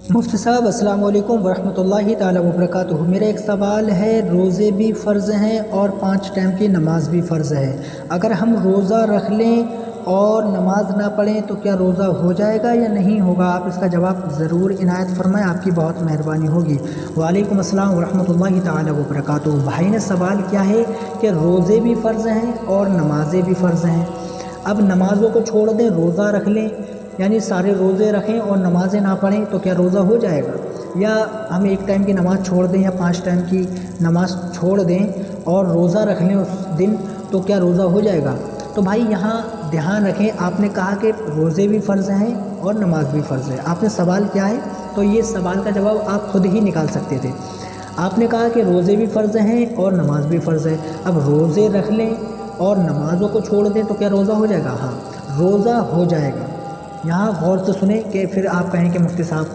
मुफ्ती साहब अस्सलाम वालेकुम वरहमतुल्लाहि ताला वबरकातुहू। मेरा एक सवाल है, रोज़े भी फ़र्ज़ हैं और 5 टाइम की नमाज़ भी फ़र्ज़ है। अगर हम रोज़ा रख लें और नमाज ना पढ़ें तो क्या रोज़ा हो जाएगा या नहीं होगा? आप इसका जवाब ज़रूर इनायत फरमाएं, आपकी बहुत मेहरबानी होगी। वालेकुम अस्सलाम वरहमतुल्लाहि ताला वबरकातुहू। भाई ने सवाल किया है कि रोज़े भी फ़र्ज़ हैं और नमाज़ें भी फ़र्ज़ हैं। अब नमाज़ों को छोड़ दें, रोज़ा रख लें, यानी सारे रोज़े रखें और नमाज़ें ना पढ़ें तो क्या रोज़ा हो जाएगा? या हम एक टाइम की नमाज़ छोड़ दें या 5 टाइम की नमाज़ छोड़ दें और रोज़ा रख लें उस दिन तो क्या रोज़ा हो जाएगा? तो भाई यहाँ ध्यान रखें, आपने कहा कि रोज़े भी फ़र्ज़ हैं और नमाज भी फ़र्ज़ है। आपने सवाल किया है तो ये सवाल का जवाब आप खुद ही निकाल सकते थे। आपने कहा कि रोज़े भी फ़र्ज़ हैं और नमाज भी फ़र्ज़ है। अब रोज़े रख लें और नमाज़ों को छोड़ दें तो क्या रोज़ा हो जाएगा? हाँ, रोज़ा हो जाएगा। यहाँ गौर से सुने कि फिर आप कहें कि मुफ्ती साहब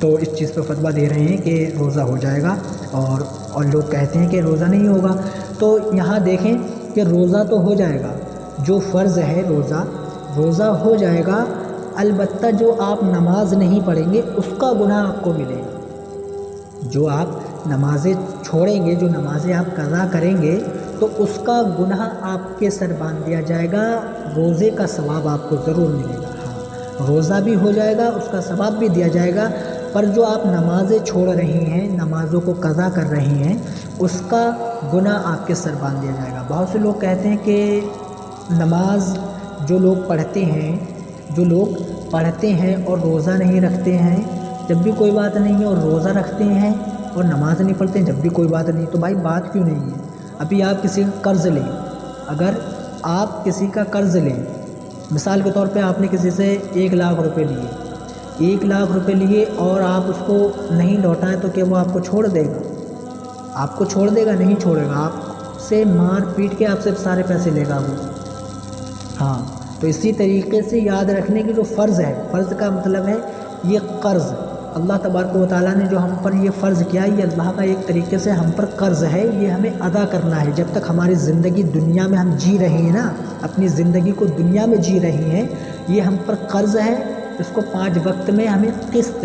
तो इस चीज़ पर फतवा दे रहे हैं कि रोज़ा हो जाएगा और लोग कहते हैं कि रोज़ा नहीं होगा। तो यहाँ देखें कि रोज़ा तो हो जाएगा, जो फ़र्ज़ है रोज़ा हो जाएगा। अलबत्ता जो आप नमाज नहीं पढ़ेंगे उसका गुनाह आपको मिलेगा। जो आप नमाज़ें छोड़ेंगे, जो नमाज़ें आप कज़ा करेंगे तो उसका गुनाह आपके सर बांध दिया जाएगा, रोज़े का सवाब आपको ज़रूर मिलेगा। रोज़ा भी हो जाएगा, उसका सवाब भी दिया जाएगा, पर जो आप नमाज़ें छोड़ रही हैं, नमाज़ों को कज़ा कर रही हैं, उसका गुनाह आपके सर बांध दिया जाएगा। बहुत से लोग कहते हैं कि नमाज जो लोग पढ़ते हैं और रोज़ा नहीं रखते हैं जब भी कोई बात नहीं है, और रोज़ा रखते हैं और नमाज नहीं पढ़ते हैं जब भी कोई बात नहीं। तो भाई बात क्यों नहीं है? अभी आप किसी का कर्ज़ लें, अगर आप किसी का कर्ज़ लें, मिसाल के तौर पे आपने किसी से 1 लाख रुपए लिए, 1 लाख रुपए लिए और आप उसको नहीं लौटाएं तो क्या वो आपको छोड़ देगा? आपको छोड़ देगा? नहीं छोड़ेगा, आपसे मार पीट के आपसे सारे पैसे लेगा वो। हाँ, तो इसी तरीके से याद रखने की जो फ़र्ज़ है, फ़र्ज़ का मतलब है ये कर्ज़। अल्लाह तबारक व तआला ने जो हम पर ये फ़र्ज़ किया है, ये अल्लाह का एक तरीके से हम पर कर्ज़ है, ये हमें अदा करना है। जब तक हमारी ज़िंदगी दुनिया में हम जी रहे हैं ना, अपनी ज़िंदगी को दुनिया में जी रही हैं, ये हम पर कर्ज़ है। इसको 5 वक्त में हमें किस्त,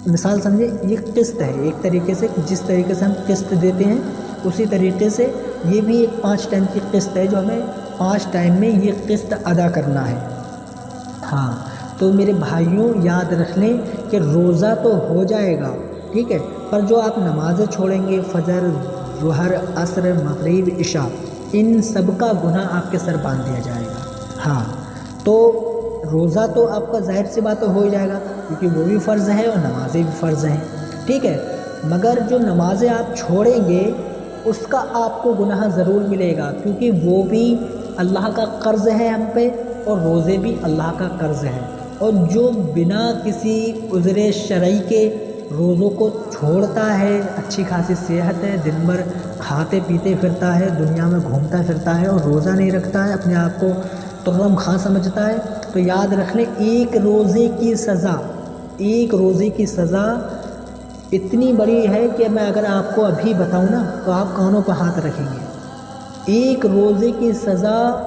मिसाल समझे, ये किस्त है एक तरीके से। जिस तरीके से हम किस्त देते हैं उसी तरीके से ये भी एक 5 टाइम की किस्त है, जो हमें 5 टाइम में ये किस्त अदा करना है। हाँ, तो मेरे भाइयों याद रख लें कि रोज़ा तो हो जाएगा, ठीक है, पर जो आप नमाज़ें छोड़ेंगे, फ़जर, ज़ुहर, असर, मग़रिब, इशा, इन सब का गुनाह आपके सर बांध दिया जाएगा। हाँ, तो रोज़ा तो आपका ज़ाहिर सी बात हो ही जाएगा क्योंकि वो भी फ़र्ज़ है और नमाज़ें भी फ़र्ज़ हैं, ठीक है। मगर जो नमाज़ें आप छोड़ेंगे उसका आपको गुनाह ज़रूर मिलेगा, क्योंकि वो भी अल्लाह का कर्ज़ है हम पे और रोज़े भी अल्लाह का कर्ज़ है। और जो बिना किसी उज़्र शरई के रोज़ों को छोड़ता है, अच्छी खासी सेहत है, दिन भर खाते पीते फिरता है, दुनिया में घूमता फिरता है और रोज़ा नहीं रखता है, अपने आप को तुर्रम खां समझता है, तो याद रख लें एक रोज़े की सज़ा इतनी बड़ी है कि मैं अगर आपको अभी बताऊं ना तो आप कानों पर हाथ रखेंगे। एक रोज़े की सज़ा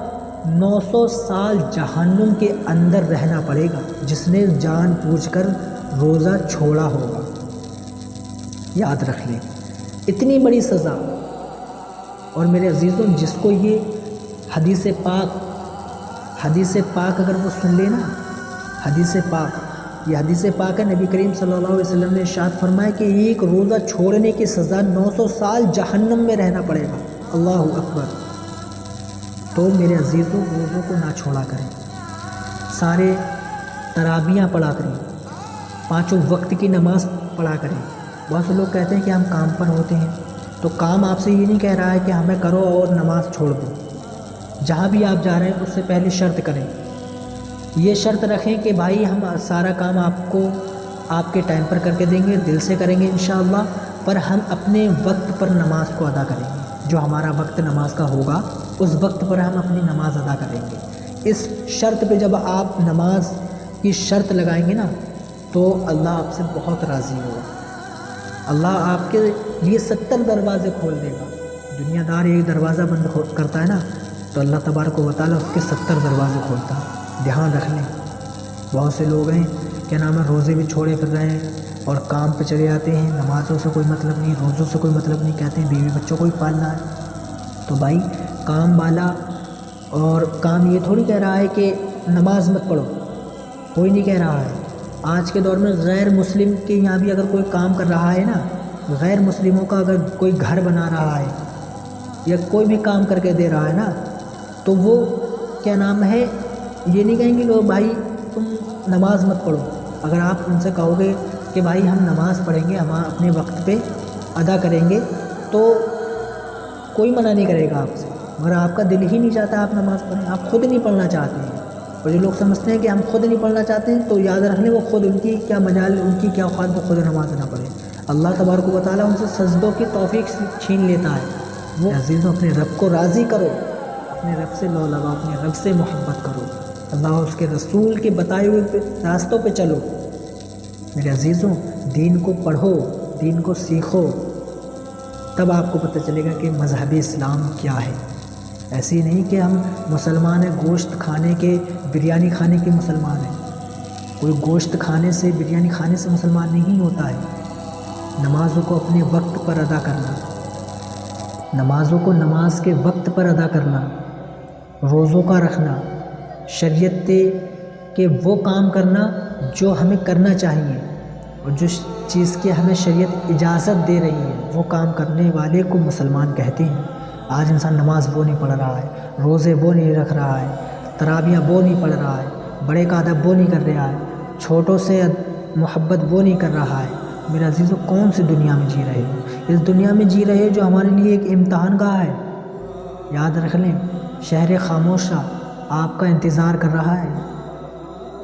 900 साल जहन्नुम के अंदर रहना पड़ेगा जिसने जानबूझकर रोज़ा छोड़ा होगा। याद रख लें, इतनी बड़ी सज़ा। और मेरे अजीज़ों, जिसको ये हदीस पाक अगर वो सुन लेना, ये हदीस पाक है, नबी करीम सल्लल्लाहु अलैहि वसल्लम ने इरशाद फरमाया कि एक रोज़ा छोड़ने की सज़ा 900 साल जहन्नुम में रहना पड़ेगा। अल्लाहु अकबर। तो मेरे अजीज़ों, रोज़ों को ना छोड़ा करें, सारे तराबियाँ पढ़ा करें, 5 वक्त की नमाज़ पढ़ा करें। बहुत से लोग कहते हैं कि हम काम पर होते हैं, तो काम आपसे ये नहीं कह रहा है कि हमें करो और नमाज़ छोड़ दो। जहाँ भी आप जा रहे हैं उससे पहले शर्त करें, ये शर्त रखें कि भाई हम सारा काम आपको आपके टाइम पर करके देंगे, दिल से करेंगे इंशाअल्लाह, पर हम अपने वक्त पर नमाज को अदा करेंगे। जो हमारा वक्त नमाज का होगा उस वक्त पर हम अपनी नमाज अदा करेंगे। इस शर्त पे जब आप नमाज की शर्त लगाएंगे ना तो अल्लाह आपसे बहुत राज़ी होगा। अल्लाह आपके लिए 70 दरवाज़े खोल देगा। दुनियादार एक दरवाज़ा बंद करता है ना तो अल्लाह तबारक व तआला उसके 70 दरवाज़े खोलता है। ध्यान रख लें, बहुत से लोग हैं کیا نام ہے روزے بھی چھوڑے پھر رہے ہیں اور کام پہ چلے جاتے ہیں، نمازوں سے کوئی مطلب نہیں، روزوں سے کوئی مطلب نہیں، کہتے ہیں بیوی بچوں کو ہی پالنا ہے۔ تو بھائی کام والا، اور کام یہ تھوڑی کہہ رہا ہے کہ نماز مت پڑھو، کوئی نہیں کہہ رہا ہے۔ آج کے دور میں غیر مسلم کے یہاں بھی اگر کوئی کام کر رہا ہے نا، غیر مسلموں کا اگر کوئی گھر بنا رہا ہے یا کوئی بھی کام کر کے دے رہا ہے نا، تو وہ کیا نام ہے یہ نہیں کہیں گے کہ بھائی تم نماز مت پڑھو۔ اگر آپ ان سے کہو گے کہ بھائی ہم نماز پڑھیں گے، ہم اپنے وقت پہ ادا کریں گے، تو کوئی منع نہیں کرے گا آپ سے، مگر آپ کا دل ہی نہیں چاہتا آپ نماز پڑھیں، آپ خود نہیں پڑھنا چاہتے ہیں۔ اور جو لوگ سمجھتے ہیں کہ ہم خود نہیں پڑھنا چاہتے ہیں، تو یاد رکھ لیں وہ خود، ان کی کیا مجال، ان کی کیا اوقات، وہ خود نماز نہ پڑھیں۔ اللہ تبارک و تعالیٰ ان سے سجدوں کی توفیق چھین لیتا ہے۔ وہ عزیزوں اپنے رب کو راضی کرو، اپنے رب سے لو لگاؤ، اپنے رب سے محبت کرو، اللہ اور اس کے رسول کے بتائے ہوئے راستوں پہ چلو۔ میرے عزیزوں دین کو پڑھو، دین کو سیکھو، تب آپ کو پتہ چلے گا کہ مذہب اسلام کیا ہے۔ ایسی نہیں کہ ہم مسلمان ہیں گوشت کھانے کے، بریانی کھانے کے مسلمان ہیں۔ کوئی گوشت کھانے سے، بریانی کھانے سے مسلمان نہیں ہوتا ہے۔ نمازوں کو اپنے وقت پر ادا کرنا، نمازوں کو نماز کے وقت پر ادا کرنا، روزوں کا رکھنا، شریعت کے وہ کام کرنا جو ہمیں کرنا چاہیے، اور جو چیز کی ہمیں شریعت اجازت دے رہی ہے وہ کام کرنے والے کو مسلمان کہتے ہیں۔ آج انسان نماز وہ نہیں پڑھ رہا ہے، روزے وہ نہیں رکھ رہا ہے، تراویح وہ نہیں پڑھ رہا ہے، بڑے کا ادب وہ نہیں کر رہا ہے، چھوٹوں سے محبت وہ نہیں کر رہا ہے۔ میرے عزیزوں کون سی دنیا میں جی رہے ہو؟ اس دنیا میں جی رہے جو ہمارے لیے ایک امتحان گاہ ہے۔ یاد رکھ لیں شہر خاموشہ آپ کا انتظار کر رہا ہے،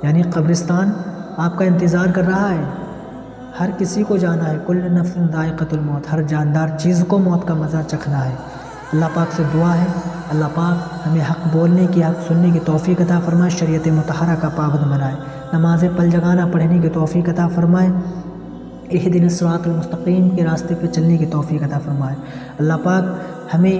یعنی قبرستان آپ کا انتظار کر رہا ہے۔ ہر کسی کو جانا ہے، کل نفس ذائقۃ الموت، ہر جاندار چیز کو موت کا مزہ چکھنا ہے۔ اللہ پاک سے دعا ہے اللہ پاک ہمیں حق بولنے کی، حق سننے کی توفیق عطا فرمائے، شریعت مطہرہ کا پابند بنائے، نماز پل جگانا پڑھنے کی توفیق عطا فرمائے، اہدنا الصراط المستقیم کے راستے پہ چلنے کی توفیق عطا فرمائے۔ اللہ پاک ہمیں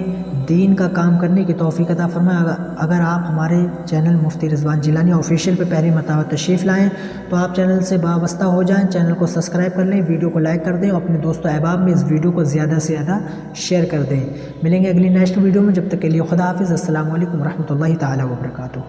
دین کا کام کرنے کی توفیق عطا فرمائے۔ اگر آپ ہمارے چینل مفتی رضوان جیلانی آفیشیل پہ پہلی مرتبہ تشریف لائیں تو آپ چینل سے وابستہ ہو جائیں، چینل کو سبسکرائب کر لیں، ویڈیو کو لائک کر دیں، اور اپنے دوست و احباب میں اس ویڈیو کو زیادہ سے زیادہ شیئر کر دیں۔ ملیں گے اگلی نیکسٹ ویڈیو میں، جب تک کے لیے خدا حافظ، السلام علیکم ورحمۃ اللہ تعالیٰ وبرکاتہ۔